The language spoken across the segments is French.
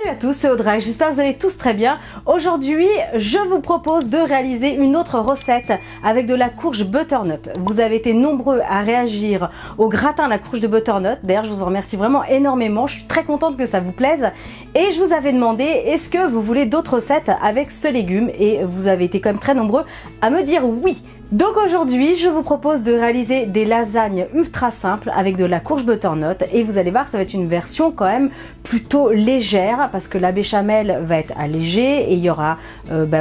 Salut à tous, c'est Audrey, j'espère que vous allez tous très bien. Aujourd'hui, je vous propose de réaliser une autre recette avec de la courge butternut. Vous avez été nombreux à réagir au gratin à la courge de butternut. D'ailleurs, je vous en remercie vraiment énormément. Je suis très contente que ça vous plaise. Et je vous avais demandé, est-ce que vous voulez d'autres recettes avec ce légume? Et vous avez été quand même très nombreux à me dire oui. Donc aujourd'hui, je vous propose de réaliser des lasagnes ultra simples avec de la courge butternut et vous allez voir que ça va être une version quand même plutôt légère parce que la béchamel va être allégée et il y aura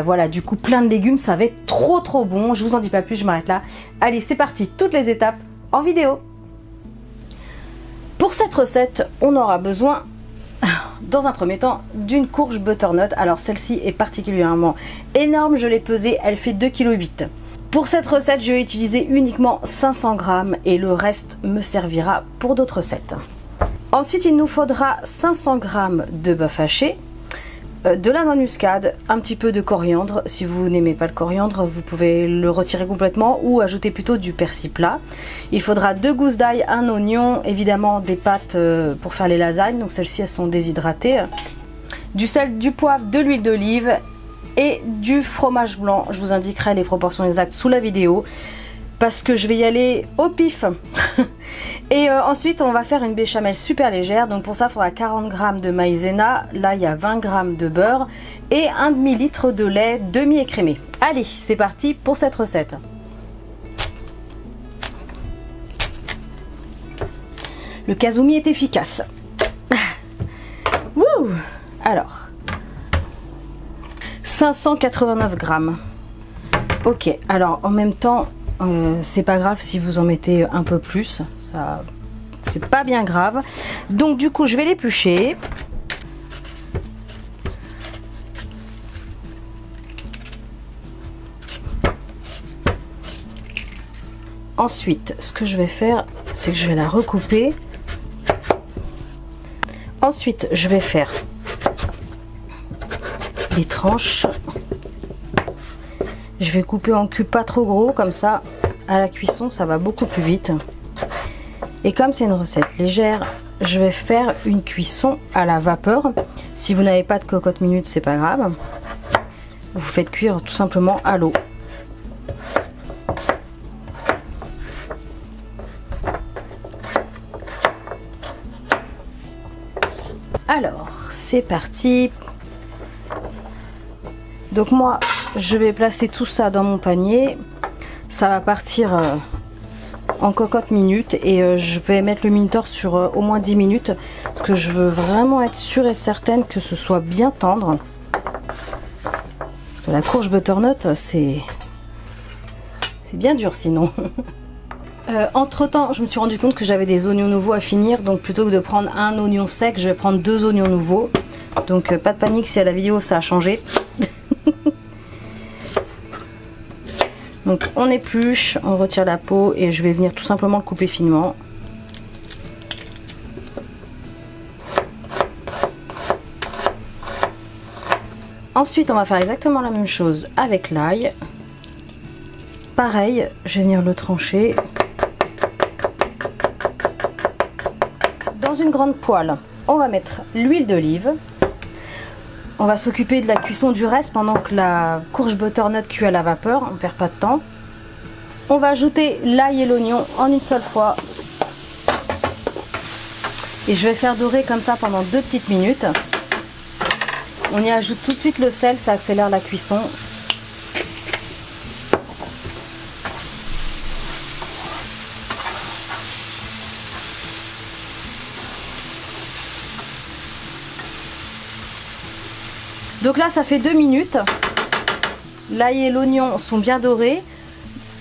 voilà, du coup plein de légumes, ça va être trop bon. Je vous en dis pas plus, je m'arrête là. Allez, c'est parti, toutes les étapes en vidéo. Pour cette recette, on aura besoin dans un premier temps d'une courge butternut. Alors celle-ci est particulièrement énorme, je l'ai pesée, elle fait 2,8 kg. Pour cette recette, je vais utiliser uniquement 500 g et le reste me servira pour d'autres recettes. Ensuite, il nous faudra 500 g de bœuf haché, de la noix muscade, un petit peu de coriandre. Si vous n'aimez pas le coriandre, vous pouvez le retirer complètement ou ajouter plutôt du persil plat. Il faudra 2 gousses d'ail, un oignon, évidemment des pâtes pour faire les lasagnes, donc celles-ci elles sont déshydratées, du sel, du poivre, de l'huile d'olive et du fromage blanc. Je vous indiquerai les proportions exactes sous la vidéo parce que je vais y aller au pif. Et ensuite on va faire une béchamel super légère, donc pour ça il faudra 40 g de maïzena, là il y a 20 g de beurre et un demi-litre de lait demi-écrémé. Allez, c'est parti pour cette recette. Le Kazumi est efficace. Wouh! Alors 589 g. Ok, alors en même temps, c'est pas grave si vous en mettez un peu plus, ça c'est pas bien grave. Donc du coup, je vais l'éplucher. Ensuite, ce que je vais faire, c'est que je vais la recouper. Ensuite, je vais faire des tranches. Je vais couper en cubes pas trop gros, comme ça à la cuisson ça va beaucoup plus vite. Et comme c'est une recette légère, je vais faire une cuisson à la vapeur. Si vous n'avez pas de cocotte minute, c'est pas grave, vous faites cuire tout simplement à l'eau. Alors c'est parti. Donc moi je vais placer tout ça dans mon panier, ça va partir en cocotte minute et je vais mettre le minuteur sur au moins 10 minutes parce que je veux vraiment être sûre et certaine que ce soit bien tendre, parce que la courge butternut c'est bien dur sinon. Entre temps je me suis rendu compte que j'avais des oignons nouveaux à finir, donc plutôt que de prendre un oignon sec je vais prendre 2 oignons nouveaux, donc pas de panique si à la vidéo ça a changé. Donc on épluche, on retire la peau et je vais venir tout simplement le couper finement. Ensuite on va faire exactement la même chose avec l'ail. Pareil, je vais venir le trancher. Dans une grande poêle, on va mettre l'huile d'olive. On va s'occuper de la cuisson du reste pendant que la courge butternut cuit à la vapeur, on ne perd pas de temps. On va ajouter l'ail et l'oignon en une seule fois. Et je vais faire dorer comme ça pendant 2 petites minutes. On y ajoute tout de suite le sel, ça accélère la cuisson. Donc là ça fait 2 minutes, l'ail et l'oignon sont bien dorés,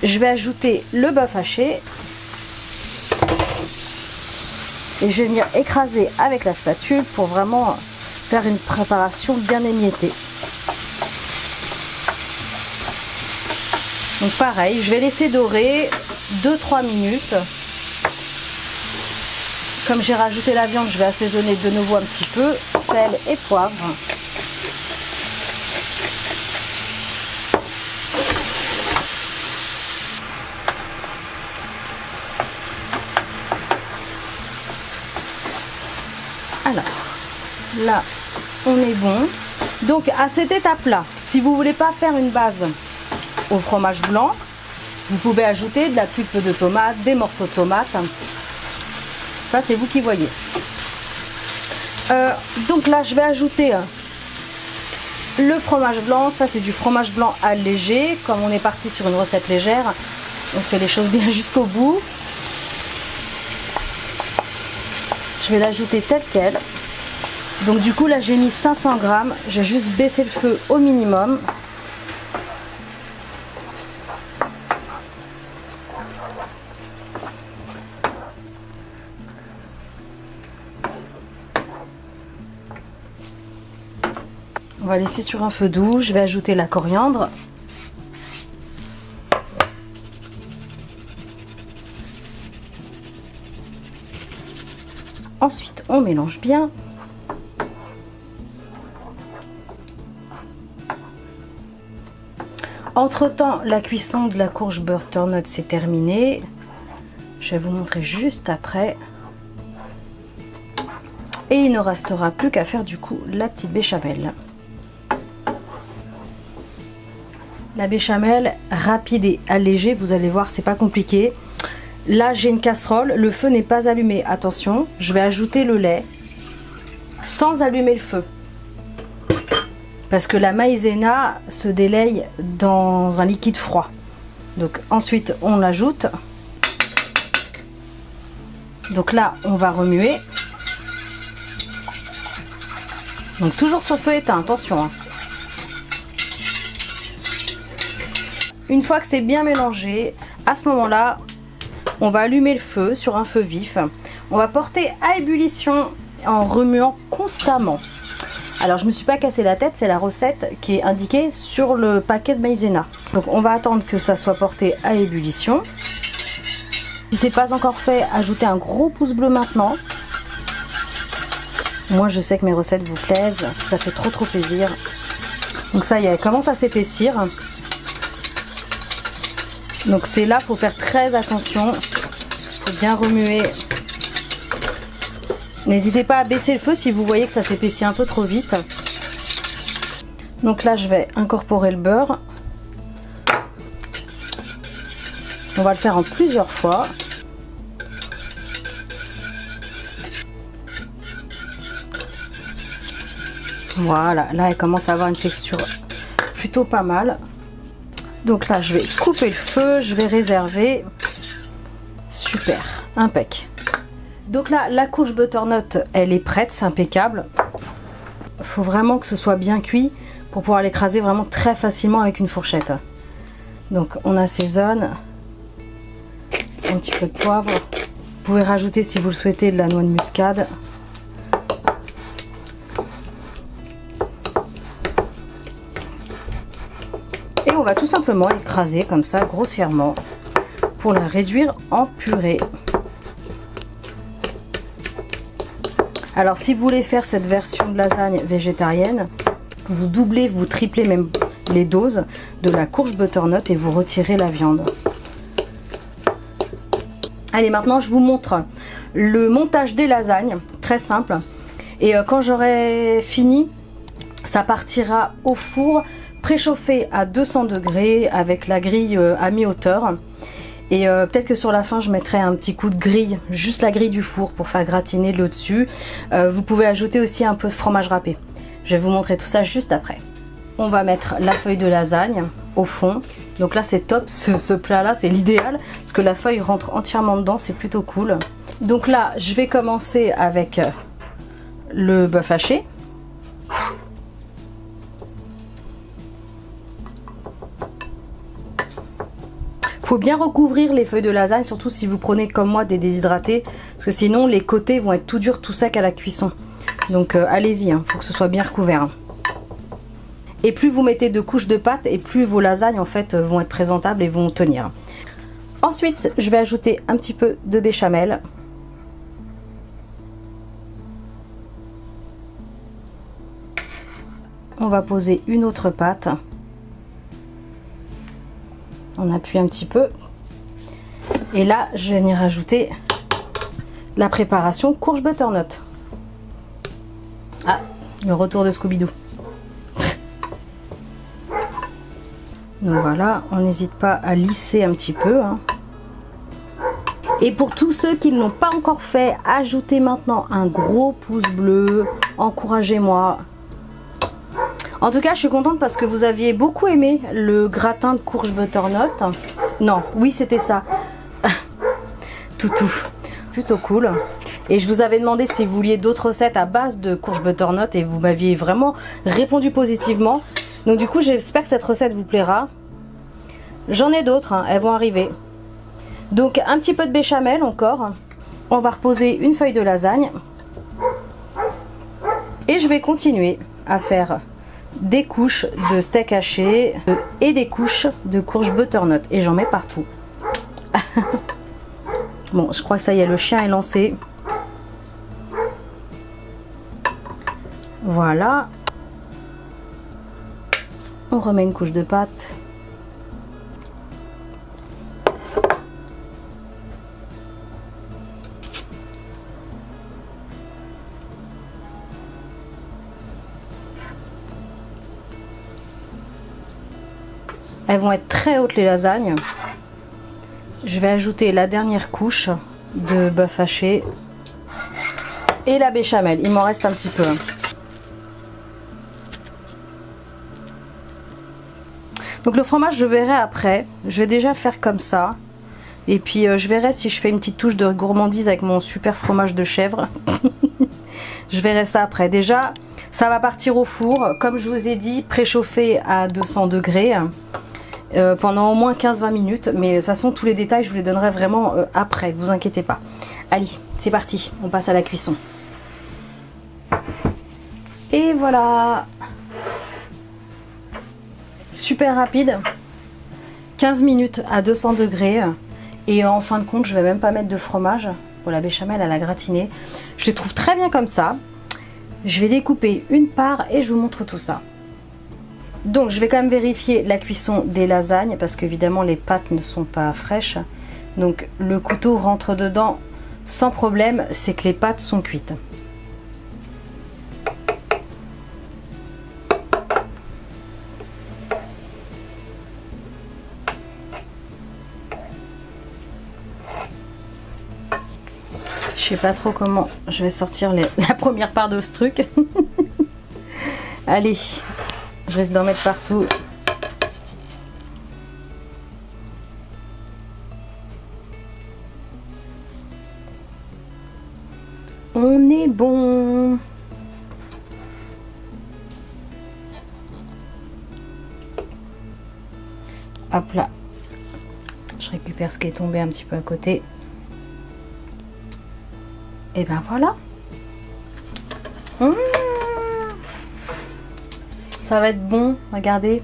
je vais ajouter le bœuf haché et je vais venir écraser avec la spatule pour vraiment faire une préparation bien émiettée. Donc pareil, je vais laisser dorer 2-3 minutes. Comme j'ai rajouté la viande, je vais assaisonner de nouveau un petit peu, sel et poivre. Alors, là, on est bon. Donc à cette étape-là, si vous voulez pas faire une base au fromage blanc, vous pouvez ajouter de la pulpe de tomate, des morceaux de tomate. Ça, c'est vous qui voyez. Donc là, je vais ajouter le fromage blanc. Ça, c'est du fromage blanc allégé. Comme on est parti sur une recette légère, on fait les choses bien jusqu'au bout. Je vais l'ajouter tel quel. Donc du coup, là, j'ai mis 500 grammes. J'ai juste baissé le feu au minimum. On va laisser sur un feu doux. Je vais ajouter la coriandre. Ensuite, on mélange bien. Entre-temps, la cuisson de la courge butternut s'est terminée. Je vais vous montrer juste après. Et il ne restera plus qu'à faire du coup la petite béchamel. La béchamel rapide et allégée, vous allez voir, c'est pas compliqué. Là, j'ai une casserole, le feu n'est pas allumé. Attention, je vais ajouter le lait sans allumer le feu. Parce que la maïzena se délaye dans un liquide froid. Donc ensuite, on l'ajoute. Donc là, on va remuer. Donc toujours sur feu éteint, attention, hein. Une fois que c'est bien mélangé, à ce moment-là, on va allumer le feu sur un feu vif. On va porter à ébullition en remuant constamment. Alors je me suis pas cassé la tête, c'est la recette qui est indiquée sur le paquet de maïzena. Donc on va attendre que ça soit porté à ébullition. Si c'est pas encore fait, ajoutez un gros pouce bleu maintenant. Moi je sais que mes recettes vous plaisent, ça fait trop plaisir. Donc ça y est, elle commence à s'épaissir. Donc c'est là, faut faire très attention, faut bien remuer. N'hésitez pas à baisser le feu si vous voyez que ça s'épaissit un peu trop vite. Donc là, je vais incorporer le beurre. On va le faire en plusieurs fois. Voilà, là, elle commence à avoir une texture plutôt pas mal. Donc là, je vais couper le feu, je vais réserver. Super, impec. Donc là, la courge butternut, elle est prête, c'est impeccable. Il faut vraiment que ce soit bien cuit pour pouvoir l'écraser vraiment très facilement avec une fourchette. Donc on assaisonne. Un petit peu de poivre. Vous pouvez rajouter, si vous le souhaitez, de la noix de muscade. Et on va tout simplement l'écraser comme ça, grossièrement, pour la réduire en purée. Alors si vous voulez faire cette version de lasagne végétarienne, vous doublez, vous triplez même les doses de la courge butternut et vous retirez la viande. Allez, maintenant je vous montre le montage des lasagnes, très simple. Et quand j'aurai fini, ça partira au four préchauffé à 200 degrés avec la grille à mi-hauteur. Et peut-être que sur la fin je mettrai un petit coup de grille, juste la grille du four pour faire gratiner le dessus. Vous pouvez ajouter aussi un peu de fromage râpé. Je vais vous montrer tout ça juste après. On va mettre la feuille de lasagne au fond. Donc là c'est top, ce plat là c'est l'idéal parce que la feuille rentre entièrement dedans, c'est plutôt cool. Donc là je vais commencer avec le bœuf haché. Faut bien recouvrir les feuilles de lasagne, surtout si vous prenez comme moi des déshydratés, parce que sinon les côtés vont être tout durs, tout secs à la cuisson. Donc allez-y, faut que ce soit bien recouvert. Et plus vous mettez de couches de pâte, et plus vos lasagnes en fait vont être présentables et vont tenir. Ensuite, je vais ajouter un petit peu de béchamel. On va poser une autre pâte. On appuie un petit peu. Et là, je vais venir rajouter la préparation courge butternut. Ah, Le retour de Scooby-Doo. Donc voilà, on n'hésite pas à lisser un petit peu. Hein. Et pour tous ceux qui ne l'ont pas encore fait, ajoutez maintenant un gros pouce bleu. Encouragez-moi. En tout cas, je suis contente parce que vous aviez beaucoup aimé le gratin de courge butternut. Non, oui, c'était ça. Toutou. Plutôt cool. Et je vous avais demandé si vous vouliez d'autres recettes à base de courge butternut et vous m'aviez vraiment répondu positivement. Donc du coup, j'espère que cette recette vous plaira. J'en ai d'autres, hein, elles vont arriver. Donc un petit peu de béchamel encore. On va reposer une feuille de lasagne. Et je vais continuer à faire des couches de steak haché et des couches de courge butternut. Et j'en mets partout. Bon, je crois que ça y est, le chien est lancé. Voilà. On remet une couche de pâte. Elles vont être très hautes les lasagnes. Je vais ajouter la dernière couche de bœuf haché et la béchamel. Il m'en reste un petit peu. Donc le fromage, je verrai après. Je vais déjà faire comme ça. Et puis je verrai si je fais une petite touche de gourmandise avec mon super fromage de chèvre. Je verrai ça après. Déjà, ça va partir au four. Comme je vous ai dit, préchauffé à 200 degrés. Pendant au moins 15-20 minutes, mais de toute façon tous les détails je vous les donnerai vraiment après, vous inquiétez pas. Allez, c'est parti, on passe à la cuisson. Et voilà, super rapide, 15 minutes à 200 degrés et en fin de compte je vais même pas mettre de fromage pour la béchamel à la gratinée. Je les trouve très bien comme ça. Je vais découper une part et je vous montre tout ça. Donc je vais quand même vérifier la cuisson des lasagnes parce qu'évidemment les pâtes ne sont pas fraîches. Donc le couteau rentre dedans sans problème, c'est que les pâtes sont cuites. Je sais pas trop comment je vais sortir la première part de ce truc. Allez. Je risque d'en mettre partout. On est bon. Hop là. Je récupère ce qui est tombé un petit peu à côté. Et ben voilà. Ça va être bon, regardez.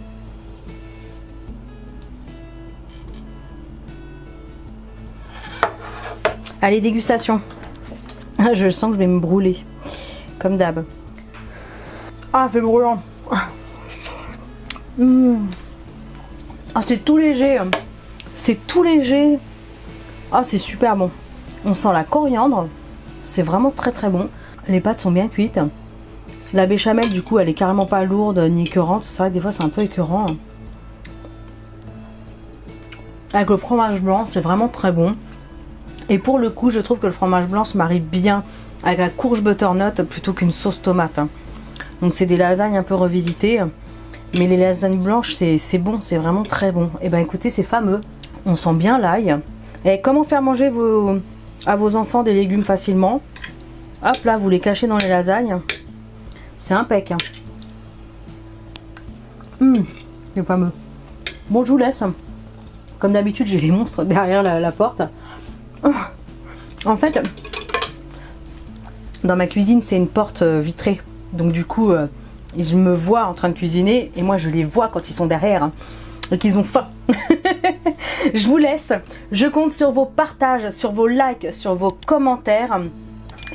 Allez, dégustation. Je sens que je vais me brûler. Comme d'hab. Ah, c'est brûlant. Ah, c'est tout léger. C'est tout léger. Ah, c'est super bon. On sent la coriandre. C'est vraiment très très bon. Les pâtes sont bien cuites. La béchamel, du coup, elle est carrément pas lourde ni écœurante. C'est vrai que des fois, c'est un peu écœurant. Avec le fromage blanc, c'est vraiment très bon. Et pour le coup, je trouve que le fromage blanc se marie bien avec la courge butternut plutôt qu'une sauce tomate. Donc, c'est des lasagnes un peu revisitées. Mais les lasagnes blanches, c'est bon. C'est vraiment très bon. Et ben, écoutez, c'est fameux. On sent bien l'ail. Et comment faire manger à vos enfants des légumes facilement? Hop là, vous les cachez dans les lasagnes. C'est impec. C'est fameux. Bon, je vous laisse. Comme d'habitude, j'ai les monstres derrière la porte. En fait, dans ma cuisine, c'est une porte vitrée. Donc du coup, je me vois en train de cuisiner et moi, je les vois quand ils sont derrière. Et qu'ils ont faim. Je vous laisse. Je compte sur vos partages, sur vos likes, sur vos commentaires.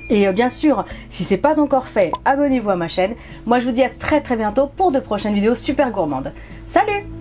Et bien sûr, si c'est pas encore fait, abonnez-vous à ma chaîne. Moi, je vous dis à très très bientôt pour de prochaines vidéos super gourmandes. Salut!